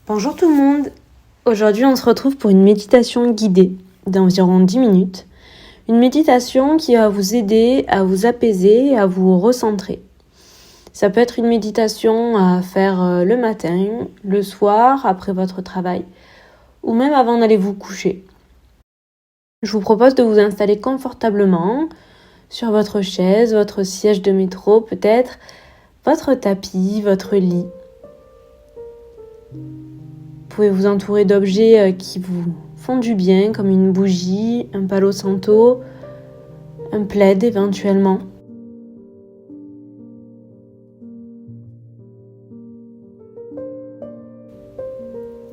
Bonjour tout le monde. Aujourd'hui on se retrouve pour une méditation guidée d'environ 10 minutes. Une méditation qui va vous aider à vous apaiser et à vous recentrer. Ça peut être une méditation à faire le matin, le soir, après votre travail, ou même avant d'aller vous coucher. Je vous propose de vous installer confortablement sur votre chaise, votre siège de métro peut-être, votre tapis, votre lit. Vous pouvez vous entourer d'objets qui vous font du bien, comme une bougie, un palo santo, un plaid éventuellement.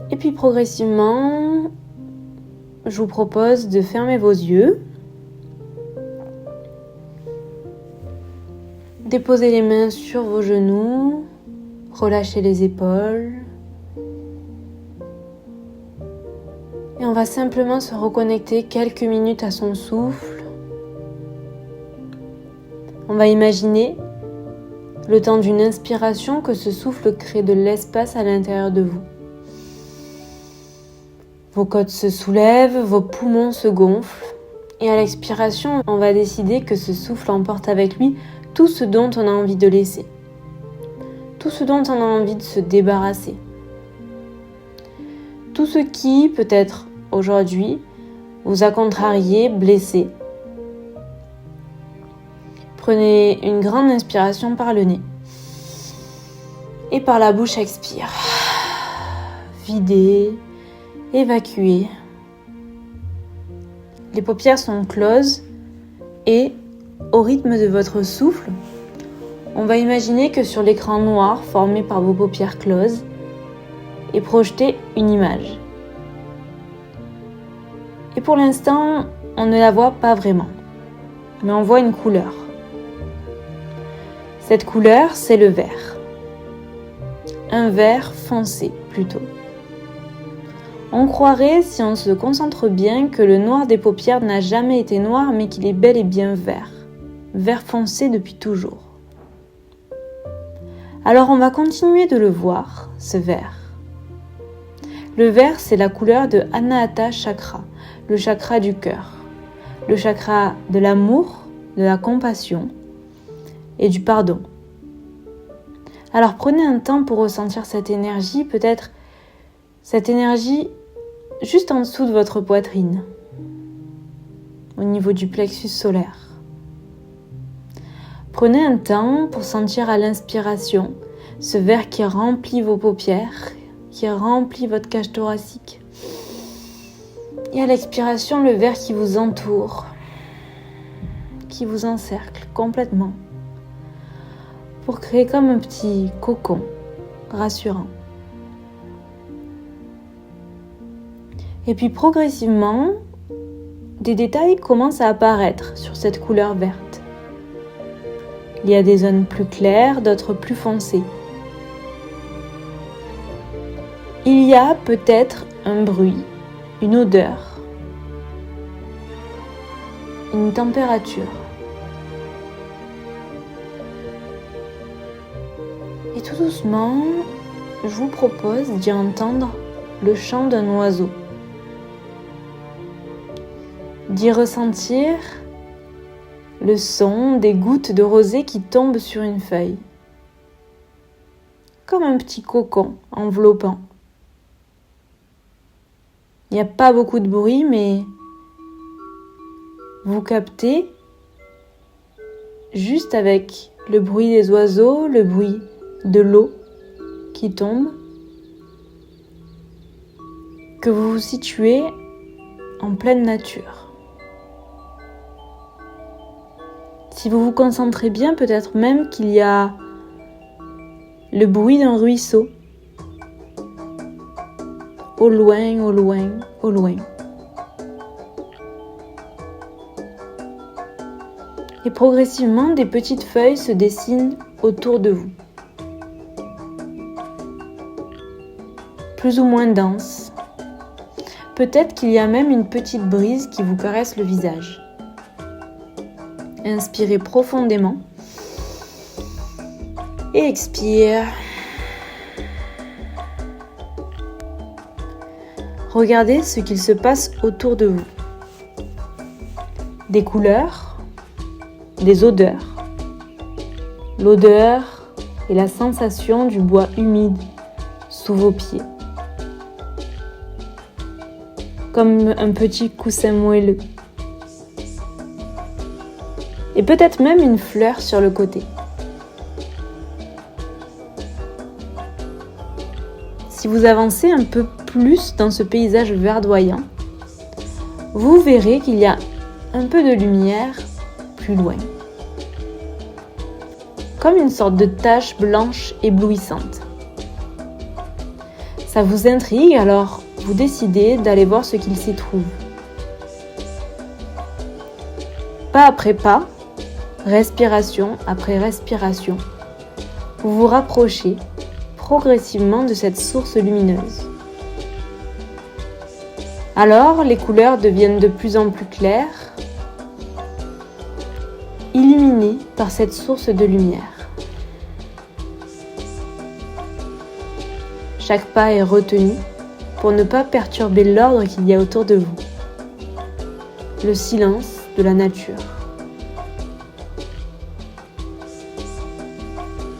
Et puis progressivement, je vous propose de fermer vos yeux, déposer les mains sur vos genoux, relâcher les épaules. Et on va simplement se reconnecter quelques minutes à son souffle. On va imaginer, le temps d'une inspiration, que ce souffle crée de l'espace à l'intérieur de vous. Vos côtes se soulèvent, vos poumons se gonflent. Et à l'expiration, on va décider que ce souffle emporte avec lui tout ce dont on a envie de laisser. Tout ce dont on a envie de se débarrasser. Tout ce qui, peut-être aujourd'hui, vous a contrarié, blessé. Prenez une grande inspiration par le nez. Et par la bouche, expire. Videz, évacuez. Les paupières sont closes et, au rythme de votre souffle, on va imaginer que sur l'écran noir formé par vos paupières closes est projetée une image. Et pour l'instant, on ne la voit pas vraiment, mais on voit une couleur. Cette couleur, c'est le vert. Un vert foncé, plutôt. On croirait, si on se concentre bien, que le noir des paupières n'a jamais été noir, mais qu'il est bel et bien vert. Vert foncé depuis toujours. Alors on va continuer de le voir, ce vert. Le vert, c'est la couleur de Anahata Chakra, le chakra du cœur, le chakra de l'amour, de la compassion et du pardon. Alors prenez un temps pour ressentir cette énergie, peut-être cette énergie juste en dessous de votre poitrine, au niveau du plexus solaire. Prenez un temps pour sentir à l'inspiration ce vert qui remplit vos paupières, qui remplit votre cage thoracique. Et à l'expiration, le vert qui vous entoure, qui vous encercle complètement, pour créer comme un petit cocon rassurant. Et puis progressivement, des détails commencent à apparaître sur cette couleur verte. Il y a des zones plus claires, d'autres plus foncées. Il y a peut-être un bruit, une odeur, une température. Et tout doucement, je vous propose d'y entendre le chant d'un oiseau, d'y ressentir le son des gouttes de rosée qui tombent sur une feuille, comme un petit cocon enveloppant. Il n'y a pas beaucoup de bruit, mais vous captez, juste avec le bruit des oiseaux, le bruit de l'eau qui tombe, que vous vous situez en pleine nature. Si vous vous concentrez bien, peut-être même qu'il y a le bruit d'un ruisseau, au loin, au loin, au loin. Et progressivement, des petites feuilles se dessinent autour de vous. Plus ou moins denses. Peut-être qu'il y a même une petite brise qui vous caresse le visage. Inspirez profondément et expire. regardez ce qu'il se passe autour de vous. Des couleurs, des odeurs. L'odeur et la sensation du bois humide sous vos pieds. Comme un petit coussin moelleux. Et peut-être même une fleur sur le côté. Si vous avancez un peu plus dans ce paysage verdoyant, vous verrez qu'il y a un peu de lumière plus loin. Comme une sorte de tache blanche éblouissante. Ça vous intrigue, alors vous décidez d'aller voir ce qu'il s'y trouve. Pas après pas, respiration après respiration, vous vous rapprochez progressivement de cette source lumineuse. Alors, les couleurs deviennent de plus en plus claires, illuminées par cette source de lumière. Chaque pas est retenu pour ne pas perturber l'ordre qu'il y a autour de vous. Le silence de la nature.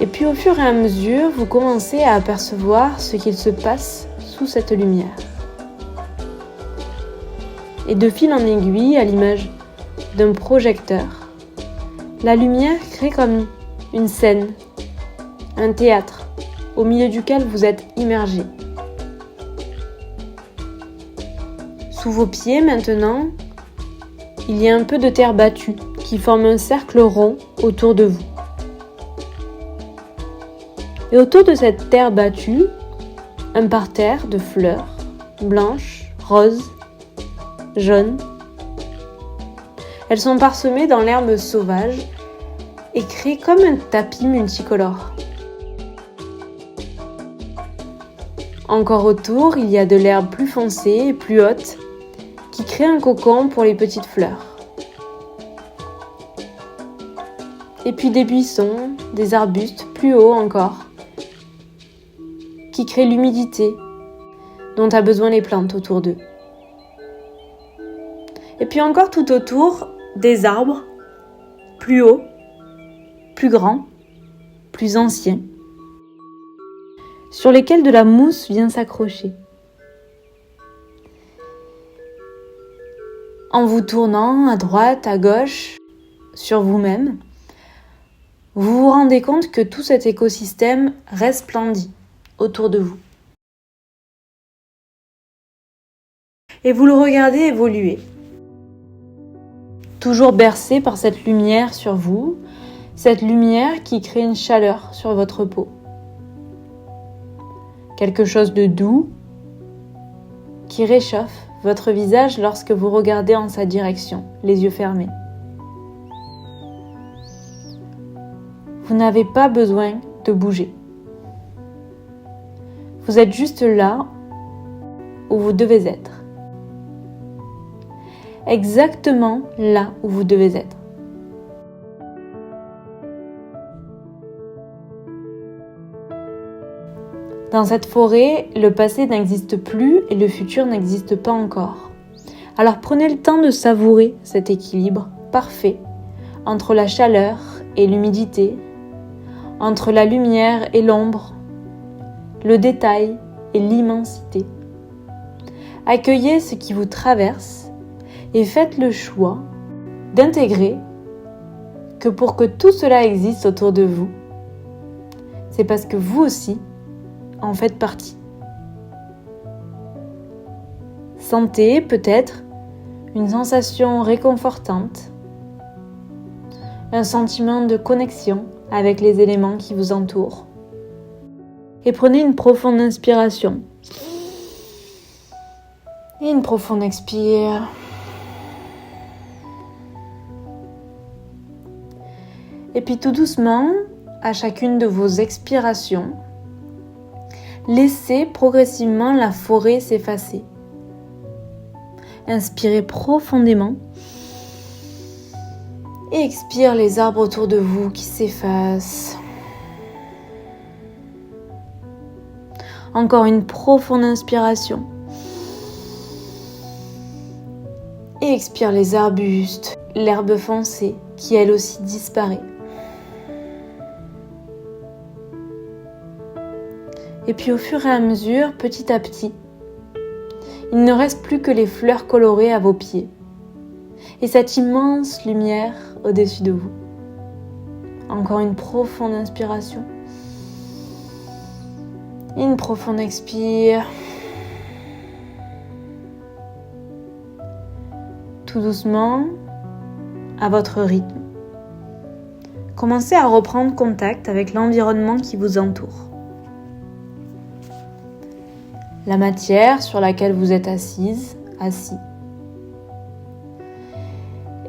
Et puis au fur et à mesure, vous commencez à apercevoir ce qu'il se passe sous cette lumière. Et de fil en aiguille, à l'image d'un projecteur, la lumière crée comme une scène, un théâtre, au milieu duquel vous êtes immergé. Sous vos pieds maintenant, il y a un peu de terre battue qui forme un cercle rond autour de vous. Et autour de cette terre battue, un parterre de fleurs blanches, roses, jaunes. Elles sont parsemées dans l'herbe sauvage et créent comme un tapis multicolore. Encore autour, il y a de l'herbe plus foncée et plus haute qui crée un cocon pour les petites fleurs. Et puis des buissons, des arbustes plus hauts encore, qui créent l'humidité dont ont besoin les plantes autour d'eux. Et puis encore tout autour, des arbres plus hauts, plus grands, plus anciens, sur lesquels de la mousse vient s'accrocher. En vous tournant à droite, à gauche, sur vous-même, vous vous rendez compte que tout cet écosystème resplendit autour de vous. Et vous le regardez évoluer. Toujours bercé par cette lumière sur vous, cette lumière qui crée une chaleur sur votre peau. Quelque chose de doux qui réchauffe votre visage lorsque vous regardez en sa direction, les yeux fermés. Vous n'avez pas besoin de bouger. Vous êtes juste là où vous devez être. Exactement là où vous devez être. Dans cette forêt, le passé n'existe plus et le futur n'existe pas encore. Alors prenez le temps de savourer cet équilibre parfait entre la chaleur et l'humidité, entre la lumière et l'ombre, le détail et l'immensité. Accueillez ce qui vous traverse et faites le choix d'intégrer que pour que tout cela existe autour de vous, c'est parce que vous aussi en faites partie. Sentez peut-être une sensation réconfortante, un sentiment de connexion avec les éléments qui vous entourent. Et prenez une profonde inspiration. Et une profonde expire. Et puis tout doucement, à chacune de vos expirations, laissez progressivement la forêt s'effacer. Inspirez profondément et expire les arbres autour de vous qui s'effacent. Encore une profonde inspiration. expire les arbustes, l'herbe foncée qui elle aussi disparaît. Et puis au fur et à mesure, petit à petit, il ne reste plus que les fleurs colorées à vos pieds et cette immense lumière au-dessus de vous. Encore une profonde inspiration. Une profonde expire. Tout doucement, à votre rythme, commencez à reprendre contact avec l'environnement qui vous entoure. La matière sur laquelle vous êtes assise, assis.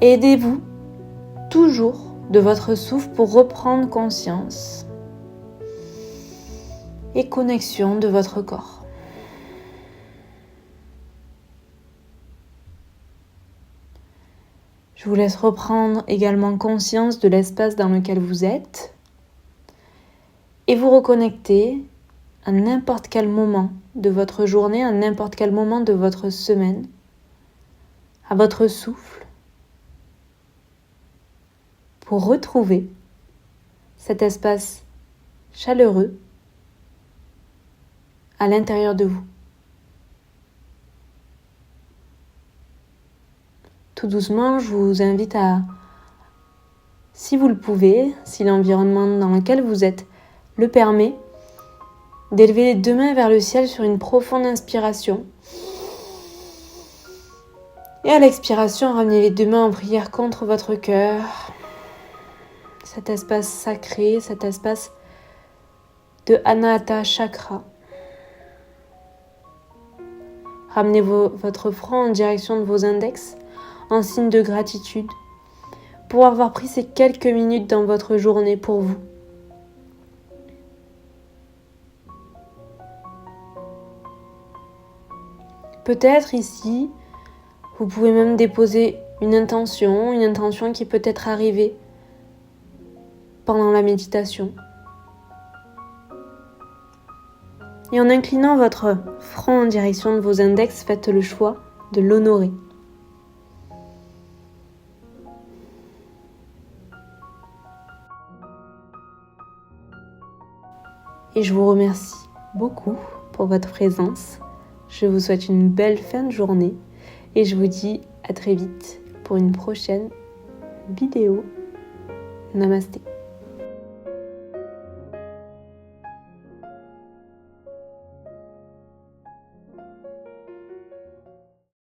Aidez-vous toujours de votre souffle pour reprendre conscience et connexion de votre corps. Je vous laisse reprendre également conscience de l'espace dans lequel vous êtes et vous reconnecter à n'importe quel moment de votre journée, à n'importe quel moment de votre semaine, à votre souffle, pour retrouver cet espace chaleureux à l'intérieur de vous. Tout doucement, je vous invite à, si vous le pouvez, si l'environnement dans lequel vous êtes le permet, d'élever les deux mains vers le ciel sur une profonde inspiration. Et à l'expiration, ramenez les deux mains en prière contre votre cœur. Cet espace sacré, cet espace de Anahata Chakra. Ramenez votre front en direction de vos index en signe de gratitude pour avoir pris ces quelques minutes dans votre journée pour vous. Peut-être ici, vous pouvez même déposer une intention qui peut être arrivée pendant la méditation. Et en inclinant votre front en direction de vos index, faites le choix de l'honorer. Et je vous remercie beaucoup pour votre présence. Je vous souhaite une belle fin de journée et je vous dis à très vite pour une prochaine vidéo. Namasté.